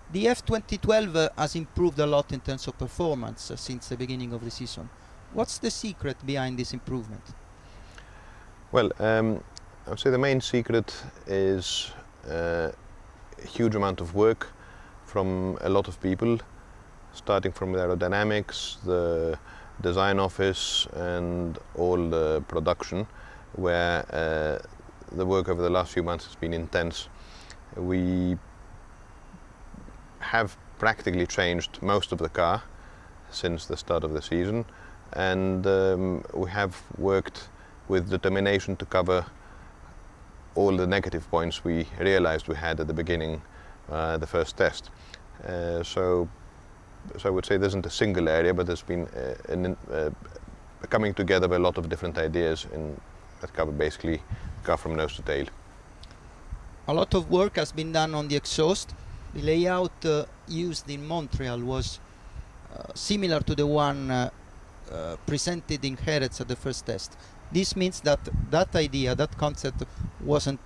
The F2012 has improved a lot in terms of performance since the beginning of the season. What's the secret behind this improvement? Well, I would say the main secret is a huge amount of work from a lot of people, starting from the aerodynamics, the design office and all the production, where the work over the last few months has been intense. We have practically changed most of the car since the start of the season, and we have worked with determination to cover all the negative points we realized we had at the beginning, the first test. So I would say there isn't a single area, but there's been a coming together of a lot of different ideas that cover basically car from nose to tail. A lot of work has been done on the exhaust. The layout used in Montreal was similar to the one presented in Jerez at the first test. This means that that idea, that concept wasn't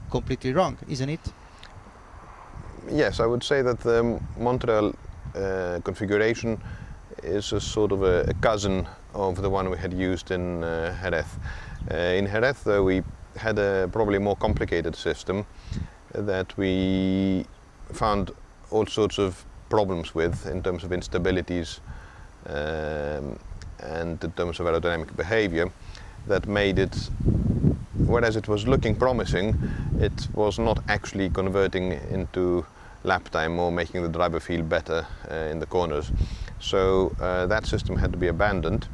completely wrong, isn't it? Yes, I would say that the Montreal configuration is a sort of a cousin of the one we had used in Jerez. In Jerez, though, we had a probably more complicated system that we found all sorts of problems with in terms of instabilities and in terms of aerodynamic behavior, that made it, whereas it was looking promising, it was not actually converting into lap time or making the driver feel better in the corners. So that system had to be abandoned.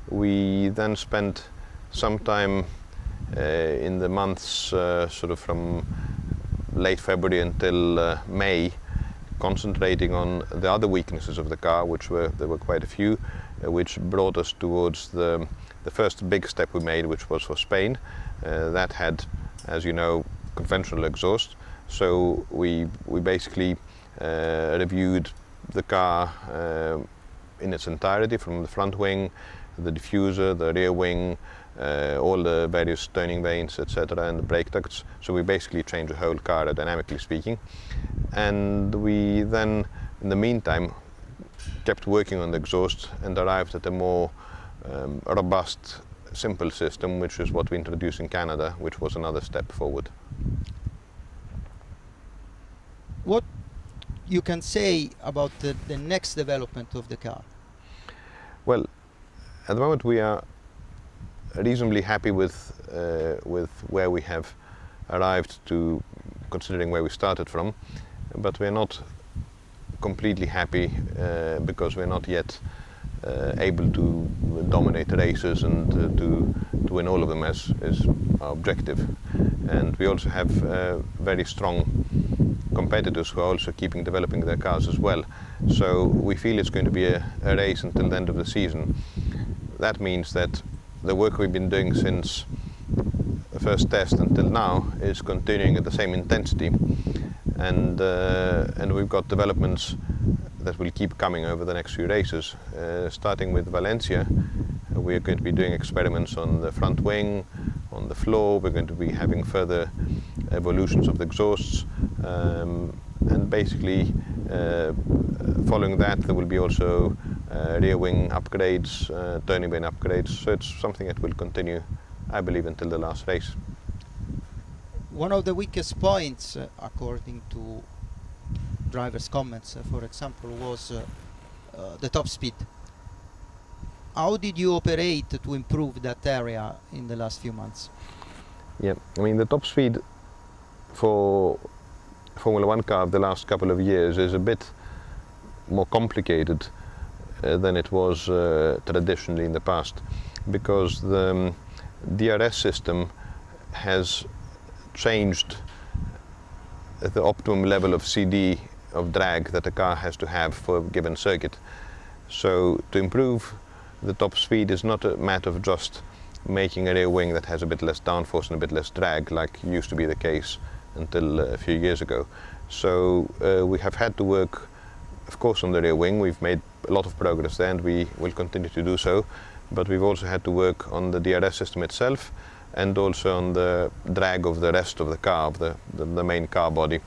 We then spent some time in the months sort of from late February until May, concentrating on the other weaknesses of the car, there were quite a few, which brought us towards the first big step we made, which was for Spain. That had, as you know, conventional exhaust. So we basically reviewed the car in its entirety, from the front wing, the diffuser, the rear wing, all the various turning vanes, etc., and the brake ducts. So we basically changed the whole car, aerodynamically speaking. And we then, in the meantime, kept working on the exhaust and arrived at a more robust, simple system, which is what we introduced in Canada, which was another step forward. What you can say about the next development of the car? Well, at the moment we are reasonably happy with where we have arrived to, considering where we started from, but we're not completely happy because we're not yet able to dominate races and to win all of them as our objective. And we also have very strong competitors who are also keeping developing their cars as well. So we feel it's going to be a race until the end of the season. That means that the work we've been doing since the first test until now is continuing at the same intensity, and we've got developments that will keep coming over the next few races. Starting with Valencia, we're going to be doing experiments on the front wing, on the floor. We're going to be having further evolutions of the exhausts, and basically following that there will be also rear wing upgrades, turning vane upgrades. So it's something that will continue, I believe, until the last race. One of the weakest points, according to drivers' comments, for example, was the top speed. How did you operate to improve that area in the last few months? Yeah, I mean, the top speed for Formula One car of the last couple of years is a bit more complicated than it was traditionally in the past, because the DRS system has changed the optimum level of CD, of drag, that a car has to have for a given circuit. So to improve the top speed is not a matter of just making a rear wing that has a bit less downforce and a bit less drag, like used to be the case until a few years ago. So we have had to work, of course, on the rear wing. We've made a lot of progress there and we will continue to do so, but we've also had to work on the DRS system itself and also on the drag of the rest of the car, of the main car body.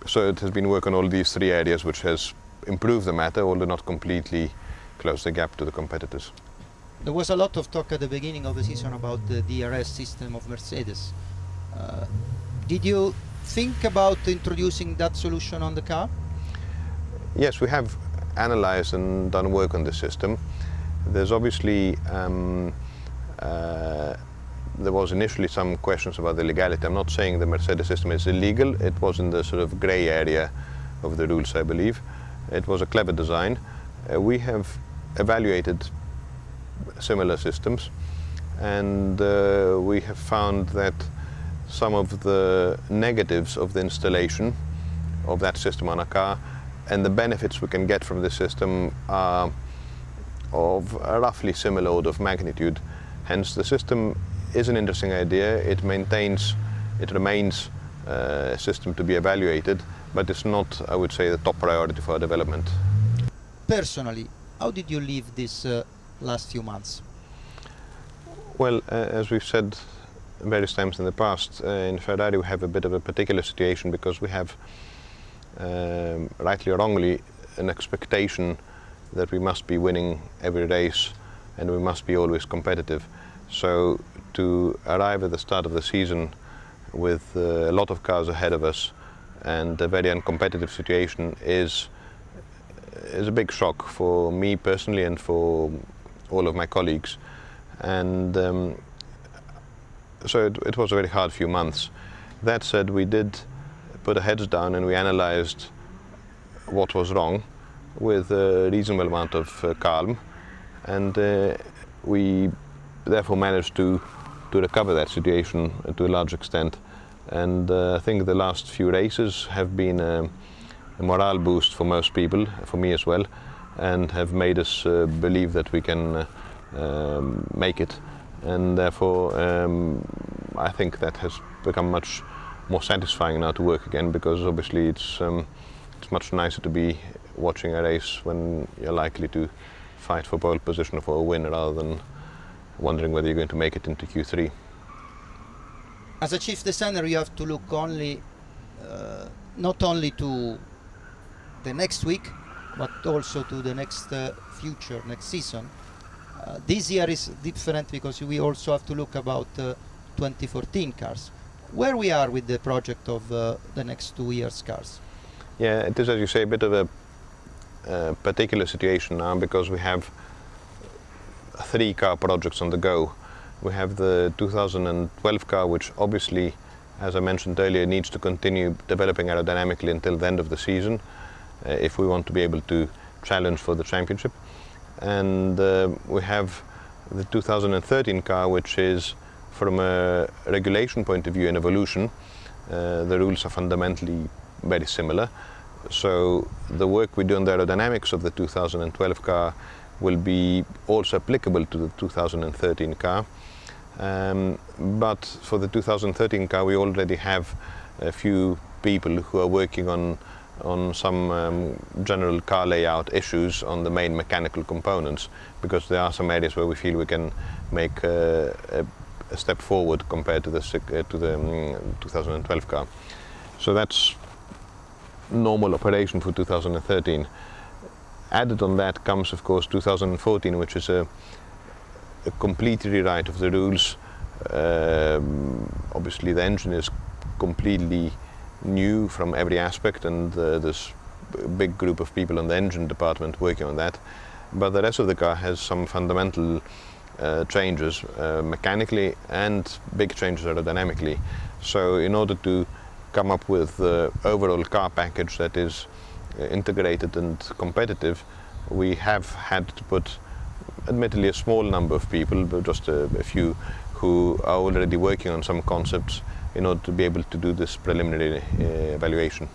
So it has been work on all these three areas which has improved the matter, although not completely closed the gap to the competitors. There was a lot of talk at the beginning of the season about the DRS system of Mercedes. Did you think about introducing that solution on the car? Yes, we have analyzed and done work on this system. There's obviously there was initially some questions about the legality. I'm not saying the Mercedes system is illegal. It was in the sort of grey area of the rules, I believe. It was a clever design. We have evaluated similar systems, and we have found that some of the negatives of the installation of that system on a car and the benefits we can get from this system are of a roughly similar order of magnitude. Hence, the system is an interesting idea. It remains a system to be evaluated, but it's not, I would say, the top priority for our development. Personally, how did you live these last few months? Well, as we've said various times in the past, in Ferrari we have a bit of a particular situation because we have, rightly or wrongly, an expectation that we must be winning every race and we must be always competitive. So to arrive at the start of the season with a lot of cars ahead of us and a very uncompetitive situation is a big shock for me personally and for all of my colleagues. And so it was a very hard few months. That said, we did put our heads down and we analyzed what was wrong with a reasonable amount of calm, and we therefore managed to recover that situation to a large extent. And I think the last few races have been a morale boost for most people, for me as well, and have made us believe that we can make it. And therefore I think that has become much more satisfying now to work again, because obviously it's much nicer to be watching a race when you're likely to fight for pole position or for a win rather than wondering whether you're going to make it into Q3. As a chief designer, you have to look not only to the next week, but also to the next future, next season. This year is different because we also have to look about 2014 cars. Where we are with the project of the next 2 years cars? Yeah, it is, as you say, a bit of a particular situation now because we have 3 car projects on the go. We have the 2012 car, which obviously, as I mentioned earlier, needs to continue developing aerodynamically until the end of the season if we want to be able to challenge for the championship. And we have the 2013 car, which is, from a regulation point of view, an evolution. The rules are fundamentally very similar. So the work we do on the aerodynamics of the 2012 car will be also applicable to the 2013 car. But for the 2013 car, we already have a few people who are working on some general car layout issues on the main mechanical components, because there are some areas where we feel we can make a step forward compared to the 2012 car. So that's normal operation for 2013. Added on that comes, of course, 2014, which is a complete rewrite of the rules. Obviously the engine is completely new from every aspect, and there's a big group of people in the engine department working on that. But the rest of the car has some fundamental changes mechanically and big changes aerodynamically. So in order to come up with the overall car package that is integrated and competitive, we have had to put admittedly a small number of people, but just a few, who are already working on some concepts in order to be able to do this preliminary evaluation.